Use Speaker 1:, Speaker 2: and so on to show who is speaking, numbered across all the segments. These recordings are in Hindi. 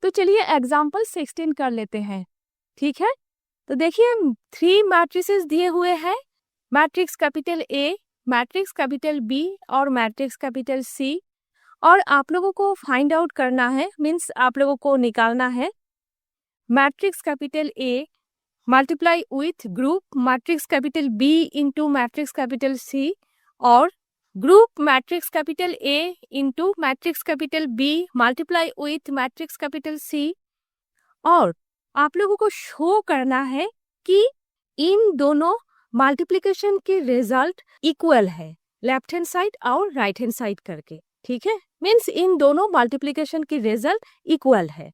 Speaker 1: तो चलिए एग्जाम्पल 16 कर लेते हैं, ठीक है। तो देखिए 3 मैट्रिसेस दिए हुए हैं, matrix capital A, matrix capital B और मैट्रिक्स कैपिटल सी। और आप लोगों को फाइंड आउट करना है, मीन्स आप लोगों को निकालना है matrix capital A multiply with group matrix capital B into matrix capital C, और group matrix capital A into matrix capital B multiply with matrix capital C. और आप लोगों को शो करना है कि इन दोनों मल्टीप्लिकेशन के रिजल्ट इक्वल है, लेफ्ट हैंड साइड और राइट हैंड साइड करके, ठीक है। मीन्स इन दोनों मल्टीप्लिकेशन की रिजल्ट इक्वल है।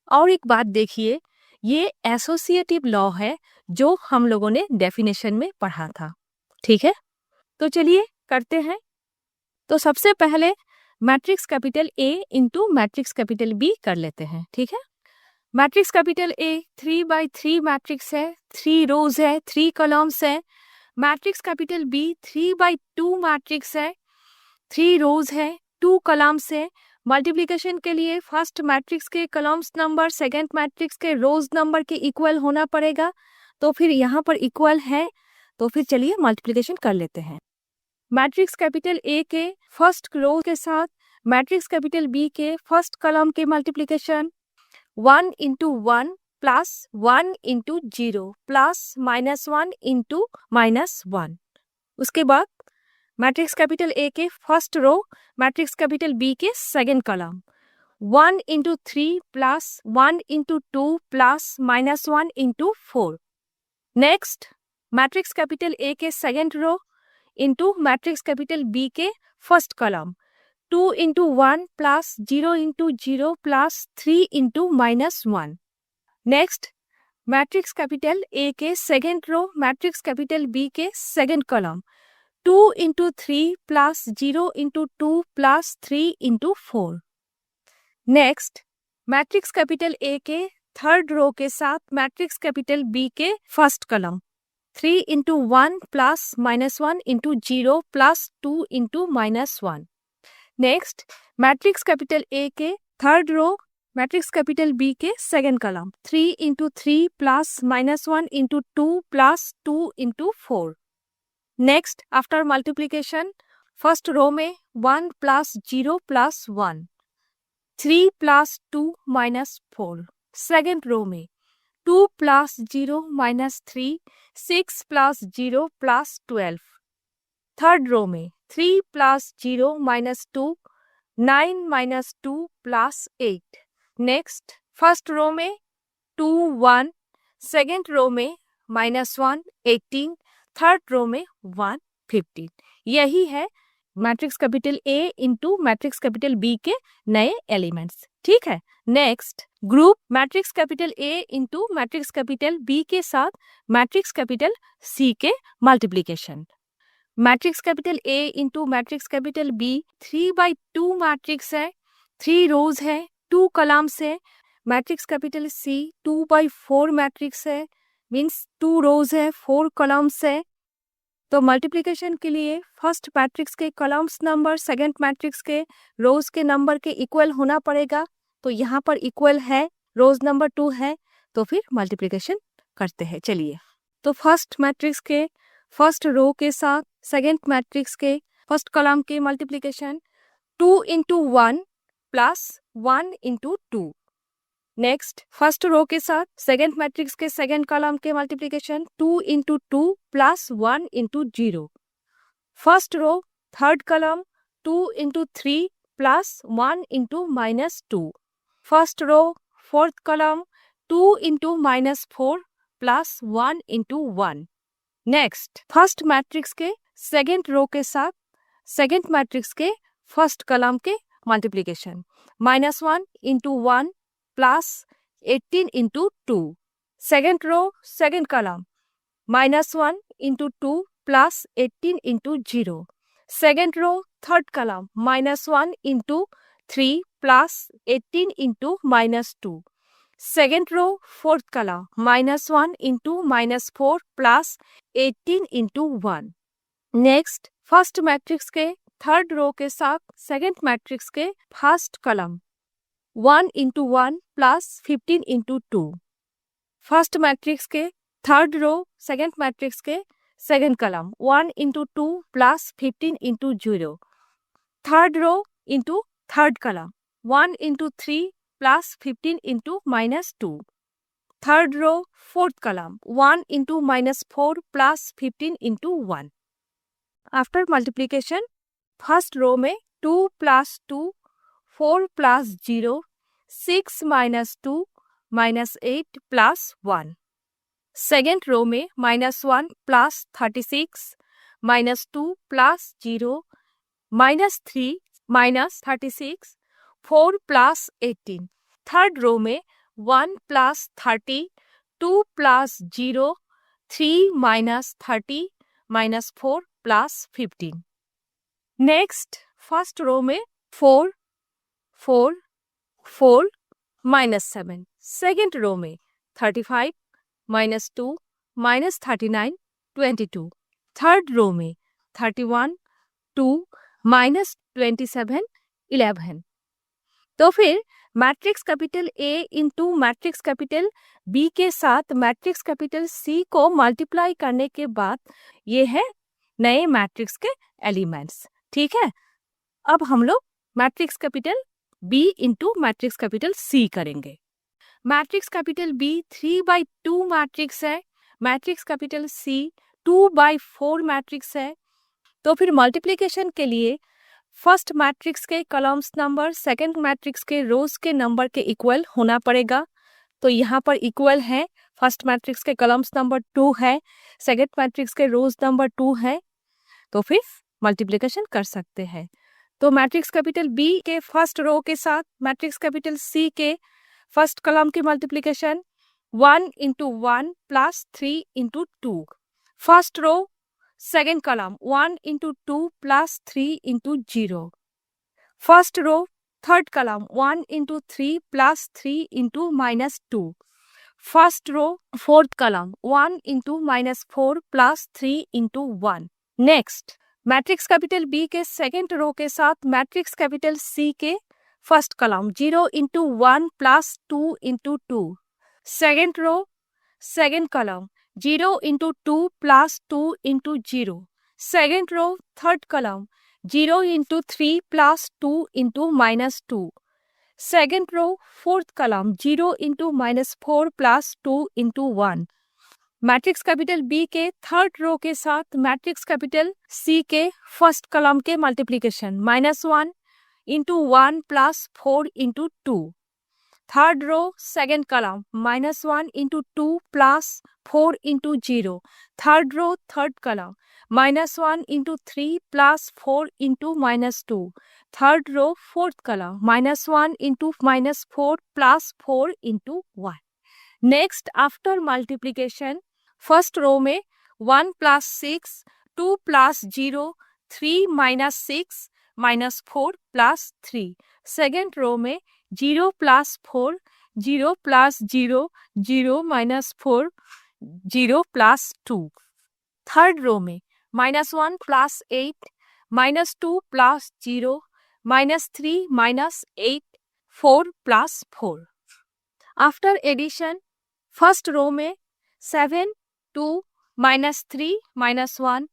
Speaker 1: और एक बात देखिए, ये एसोसिएटिव लॉ है जो हम लोगों ने डेफिनेशन में पढ़ा था, ठीक है। तो चलिए करते हैं। तो सबसे पहले matrix capital A into matrix capital B कर लेते हैं, ठीक है। मैट्रिक्स कैपिटल ए 3x3 मैट्रिक्स है, 3 रोज है, 3 कॉलम्स है। Matrix capital B 3x2 matrix है, 3 रोज है, 2 कॉलम्स है। मल्टीप्लिकेशन के लिए फर्स्ट मैट्रिक्स के कॉलम्स नंबर सेकंड मैट्रिक्स के रोज नंबर के इक्वल होना पड़ेगा, तो फिर यहाँ पर इक्वल है, तो फिर चलिए मल्टीप्लिकेशन कर लेते हैं। मैट्रिक्स कैपिटल ए के फर्स्ट रो के साथ मैट्रिक्स कैपिटल बी के फर्स्ट कॉलम के multiplication 1 into 1 plus 1 into 0 plus -1 into -1। उसके बाद मैट्रिक्स कैपिटल ए के first row matrix capital B के second column 1 into 3 plus 1 into 2 plus -1 into 4। Next matrix capital A के second row into matrix capital B के first column 2 into 1 plus 0 into 0 plus 3 into -1। Next matrix capital A के second row matrix capital B के second column 2 into 3 plus 0 into 2 plus 3 into 4। Next matrix capital A के थर्ड रो के साथ मैट्रिक्स कैपिटल बी के first column 3 into 1 plus -1 into 0 plus 2 into -1। Next matrix capital A के third row matrix capital B के second column 3 into 3 plus -1 into 2 plus 2 into 4। Next after multiplication first row में 1 plus 0 plus 1, 3 plus 2 -4। Second row में 2 plus 0 -3, 6 plus 0 plus 12। Third row में 3 plus 0 -2, 9 -2 plus 8। Next first row में 2 1, सेकेंड रो में -1 18, थर्ड रो में 1 15। यही है matrix capital A into matrix capital B के नए एलिमेंट्स, ठीक है। Next group matrix capital A into matrix capital B के साथ मैट्रिक्स कैपिटल सी के multiplication. Matrix capital A into matrix capital B 3x2 matrix है, 3 रोज है, 2 कॉलम्स है। Matrix capital C 2x4 matrix है, मीन्स 2 रोज है, 4 कॉलम्स है। तो मल्टीप्लिकेशन के लिए फर्स्ट मैट्रिक्स के कॉलम्स नंबर सेकंड मैट्रिक्स के रोज के नंबर के इक्वल होना पड़ेगा, तो यहाँ पर इक्वल है, रोज नंबर 2 है, तो फिर मल्टीप्लिकेशन करते हैं। चलिए, तो फर्स्ट मैट्रिक्स के फर्स्ट रो के साथ सेकंड मैट्रिक्स के फर्स्ट कॉलम के multiplication 2 into 1 plus 1 into 2। Next first row के साथ सेकंड मैट्रिक्स के सेकंड कॉलम के multiplication 2 into 2 plus 1 into 0। First row third column 2 into 3 plus 1 into -2। First row fourth column 2 into -4 plus 1 into 1। Next first matrix के सेकेंड रो के साथ सेकेंड मैट्रिक्स के फर्स्ट कॉलम के multiplication -1 into 1 plus 18 into 2। Second row second column -1 into 2 plus 18 into 0। Second row third column -1 into 3 plus 18 into -2। Second row fourth column -1 into -4 plus 18 into 1। Next first matrix के थर्ड रो के साथ सेकेंड मैट्रिक्स के first column 1 into 1 plus 15 into 2। First matrix के थर्ड रो सेकेंड मैट्रिक्स के second column 1 into 2 plus 15 into 0। Third row into third column 1 into 3 plus 15 into -2। Third row fourth column 1 into -4 plus 15 into 1। After multiplication first row में 2 plus 2 4 plus 0 6 -2 -8 plus 1। Second row में -1 plus 36 -2 plus 0 -3 -36 4 plus 18। Third row में 1 plus 30 2 plus 0 3 -30 -4 plus 15। Next first row में 4 4 4 -7। सेकेंड रो में 35 -2 -39 22। थर्ड रो में 31 2 -27 11। तो फिर matrix capital A into matrix capital B के साथ मैट्रिक्स कैपिटल सी को मल्टीप्लाई करने के बाद ये है नए मैट्रिक्स के एलिमेंट्स। ठीक है, अब हम लोग matrix capital B into matrix capital C करेंगे। मैट्रिक्स कैपिटल बी 3/2 मैट्रिक्स है, मैट्रिक्स कैपिटल सी 2/4 मैट्रिक्स है। तो फिर मल्टीप्लिकेशन के लिए फर्स्ट मैट्रिक्स के कॉलम्स नंबर सेकंड मैट्रिक्स के रोज के नंबर के इक्वल होना पड़ेगा। तो यहाँ पर इक्वल है, फर्स्ट मैट्रिक्स के कॉलम्स नंबर 2 है, सेकंड मैट्रिक्स के रोज नंबर 2 है, तो फिर मल्टीप्लिकेशन कर सकते हैं। तो मैट्रिक्स कैपिटल बी के फर्स्ट रो के साथ मैट्रिक्स कैपिटल सी के फर्स्ट कॉलम की multiplication 1 into 1 plus 3 into 2। First row second column 1 into 2 plus 3 into 0। First row third column 1 into 3 plus 3 into -2। First row fourth column 1 into -4 plus 3 into 1। Next matrix capital B के सेकेंड रो के साथ मैट्रिक्स कैपिटल सी के first column 0 into 1 plus 2 into 2। Second row second column 0 into 2 plus 2 into 0। Second row third column 0 into 3 plus 2 into -2। Second row fourth column 0 into -4 plus 2 into 1। Matrix capital B के थर्ड रो के साथ मैट्रिक्स कैपिटल सी के फर्स्ट कॉलम के multiplication -1 into 1 plus 4 into 2। Third row second column -1 into 2 plus 4 into 0। Third row third column -1 into 3 plus 4 into -2। Third row fourth column -1 into -4 plus 4 into 1। Next after multiplication first row में 1 plus 6 2 plus 0 3 -6 -4 plus 3। Second row में 0 plus 4 0 plus 0 0 -4 0 plus 2। Third row में -1 plus 8 -2 plus 0 -3 -8 4 plus 4। After addition first row में 7 2 -3 -1।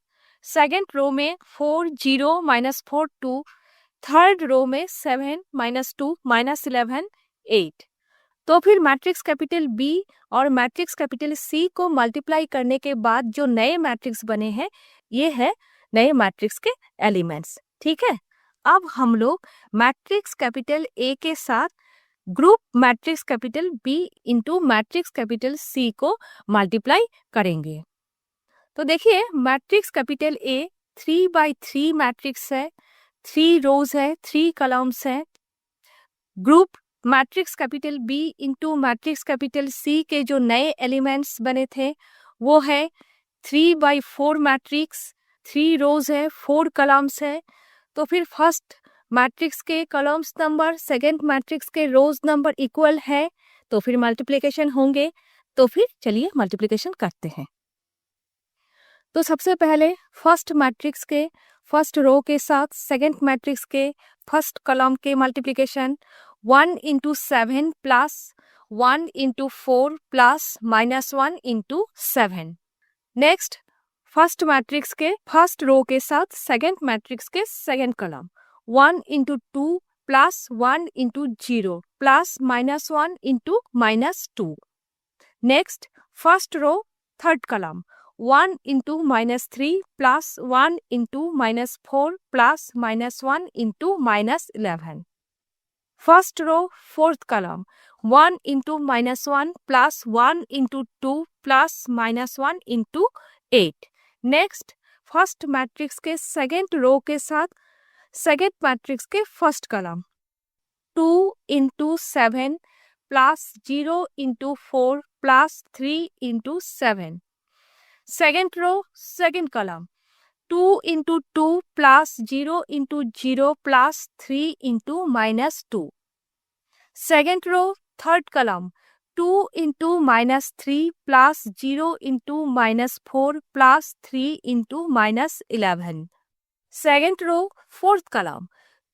Speaker 1: सेकेंड रो में 4 0 -4 2। थर्ड रो में 7 -2 -11 8। तो फिर मैट्रिक्स कैपिटल बी और मैट्रिक्स कैपिटल सी को मल्टीप्लाई करने के बाद जो नए मैट्रिक्स बने हैं ये है नए मैट्रिक्स के एलिमेंट्स। ठीक है, अब हम लोग मैट्रिक्स कैपिटल ए के साथ group matrix capital B into matrix capital C को मल्टीप्लाई करेंगे। तो देखिए मैट्रिक्स कैपिटल ए 3/3 मैट्रिक्स है, 3 रोज है, 3 कॉलम्स है। Group matrix capital B into matrix capital C के जो नए एलिमेंट्स बने थे वो है 3/4 मैट्रिक्स, 3 रोज है, 4 कॉलम्स है। तो फिर फर्स्ट मैट्रिक्स के कॉलम्स नंबर सेकेंड मैट्रिक्स के रोज नंबर इक्वल है, तो फिर मल्टीप्लिकेशन होंगे। तो फिर चलिए मल्टीप्लिकेशन करते हैं। तो सबसे पहले फर्स्ट मैट्रिक्स के फर्स्ट रो के साथ सेकेंड मैट्रिक्स के फर्स्ट कॉलम के multiplication 1 into 7 plus 1 into 4 plus minus 1 into 7. Next first matrix के फर्स्ट रो के साथ सेकेंड मैट्रिक्स के second column 1 into 2 plus 1 into 0 plus minus 1 into minus 2. Next, first row, third column, 1 into minus 3 plus 1 into minus 4 plus minus 1 into minus 11. First row, fourth column, 1 into minus 1 plus 1 into 2 plus minus 1 into 8. Next, first matrix के सेकेंड रो के साथ सेकेंड मैट्रिक्स के first column 2 into 7 plus 0 into 4 plus 3 into 7. Second row, second column 2 into 2 plus 0 into 0 plus 3 into minus 2. Second row, third column 2 into minus 3 plus 0 into minus 4 plus 3 into minus 11. Second row, fourth column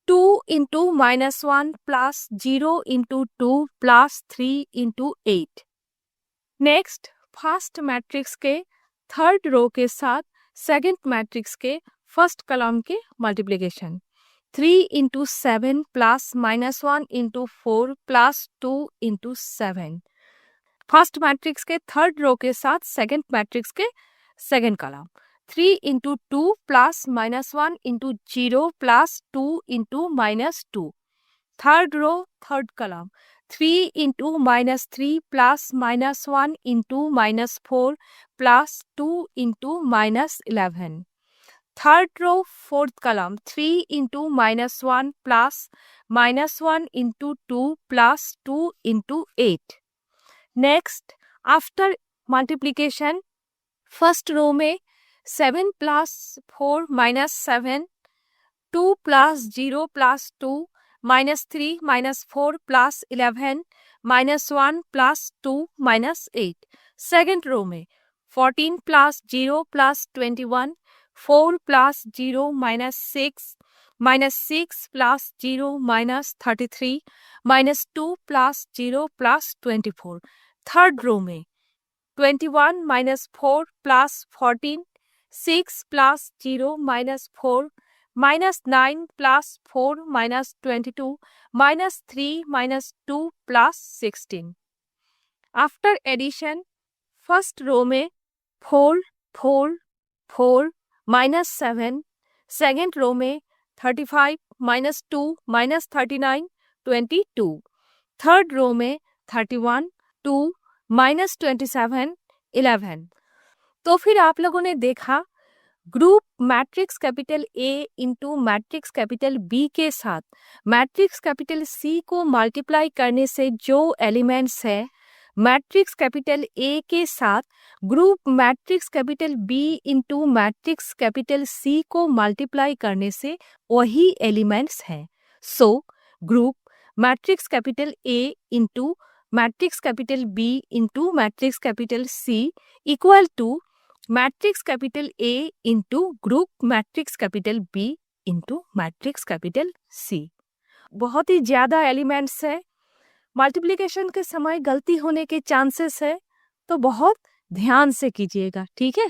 Speaker 1: 2 into minus 1 plus 0 into 2 plus 3 into 8. Next, first matrix के थर्ड रो के साथ सेकेंड मैट्रिक्स के फर्स्ट कॉलम के multiplication 3 into 7 plus minus 1 into 4 plus 2 into 7. First matrix के थर्ड रो के साथ सेकेंड मैट्रिक्स के second column 3 into 2 plus minus 1 into 0 plus 2 into minus 2. Third row, third column 3 into minus 3 plus minus 1 into minus 4 plus 2 into minus 11. Third row, fourth column 3 into minus 1 plus minus 1 into 2 plus 2 into 8. Next, after multiplication, first row में 7 plus 4 minus 7, 2 plus 0 plus 2, minus 3 minus 4 plus 11, minus 1 plus 2 minus 8. Second row में 14 plus 0 plus 21, 4 plus 0 minus 6, minus 6 plus 0 minus 33, minus 2 plus 0 plus 24. Third row में 21 minus 4 plus 14, 6 plus 0 minus 4, minus 9 plus 4 minus 22, minus 3 minus 2 plus 16. After addition, first row में 4, 4, 4, minus 7, second row में 35, minus 2, minus 39, 22. Third row में 31, 2, minus 27, 11. तो फिर आप लोगों ने देखा group matrix capital A into matrix capital B के साथ मैट्रिक्स कैपिटल सी को मल्टीप्लाई करने से जो एलिमेंट्स है मैट्रिक्स कैपिटल ए के साथ group matrix capital B into matrix capital C को मल्टीप्लाई करने से वही एलिमेंट्स हैं. So group matrix capital A into matrix capital B into matrix capital C equal to matrix capital A into group matrix capital B into matrix capital C. बहुत ही ज़्यादा एलिमेंट्स है, मल्टीप्लिकेशन के समय गलती होने के चांसेस है, तो बहुत ध्यान से कीजिएगा. ठीक है.